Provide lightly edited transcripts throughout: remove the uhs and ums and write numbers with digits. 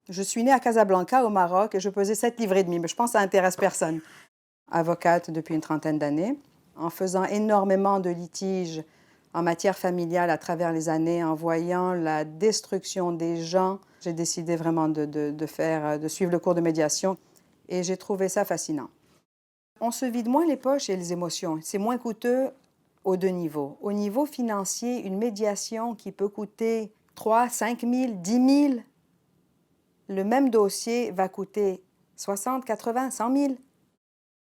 Je suis née à Casablanca, au Maroc, et je pesais 7 livres et demi, mais je pense que ça intéresse personne. Avocate depuis une trentaine d'années, en faisant énormément de litiges en matière familiale à travers les années, en voyant la destruction des gens, j'ai décidé vraiment de suivre le cours de médiation et j'ai trouvé ça fascinant. On se vide moins les poches et les émotions. C'est moins coûteux aux deux niveaux. Au niveau financier, une médiation qui peut coûter 3, 5 000, 10 000, le même dossier va coûter 60, 80, 100 000.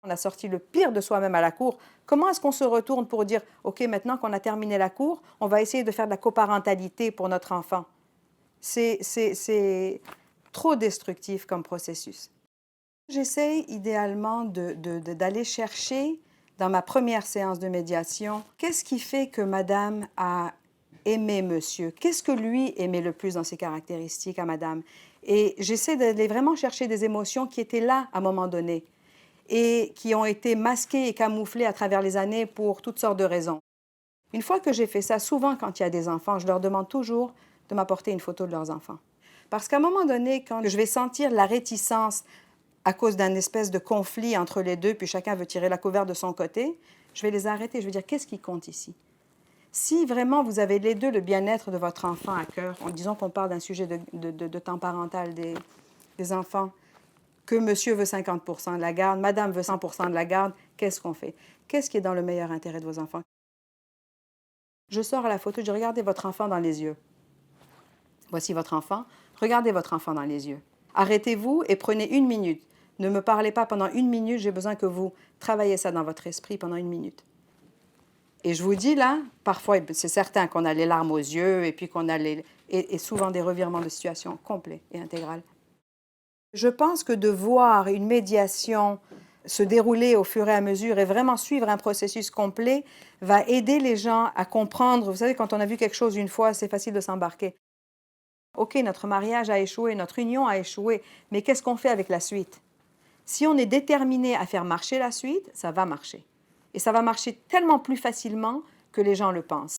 On a sorti le pire de soi-même à la cour. Comment est-ce qu'on se retourne pour dire, OK, maintenant qu'on a terminé la cour, on va essayer de faire de la coparentalité pour notre enfant? C'est trop destructif comme processus. J'essaie idéalement d'aller chercher, dans ma première séance de médiation, qu'est-ce qui fait que madame a aimé monsieur? Qu'est-ce que lui aimait le plus dans ses caractéristiques à madame? Et j'essaie d'aller vraiment chercher des émotions qui étaient là à un moment donné et qui ont été masquées et camouflées à travers les années pour toutes sortes de raisons. Une fois que j'ai fait ça, souvent quand il y a des enfants, je leur demande toujours de m'apporter une photo de leurs enfants. Parce qu'à un moment donné, quand je vais sentir la réticence à cause d'un espèce de conflit entre les deux, puis chacun veut tirer la couverture de son côté, je vais les arrêter. Je vais dire, qu'est-ce qui compte ici? Si vraiment vous avez les deux le bien-être de votre enfant à cœur, disons qu'on parle d'un sujet de temps parental des enfants, que monsieur veut 50 de la garde, madame veut 100 de la garde, qu'est-ce qu'on fait? Qu'est-ce qui est dans le meilleur intérêt de vos enfants? Je sors à la photo, je dis, regardez votre enfant dans les yeux. Voici votre enfant. Regardez votre enfant dans les yeux. Arrêtez-vous et prenez 1 minute. Ne me parlez pas pendant 1 minute, j'ai besoin que vous travaillez ça dans votre esprit pendant 1 minute. Et je vous dis là, parfois, c'est certain qu'on a les larmes aux yeux et puis qu'on a et souvent des revirements de situation complets et intégrales. Je pense que de voir une médiation se dérouler au fur et à mesure et vraiment suivre un processus complet va aider les gens à comprendre. Vous savez, quand on a vu quelque chose une fois, c'est facile de s'embarquer. OK, notre mariage a échoué, notre union a échoué, mais qu'est-ce qu'on fait avec la suite? Si on est déterminé à faire marcher la suite, ça va marcher. Et ça va marcher tellement plus facilement que les gens le pensent.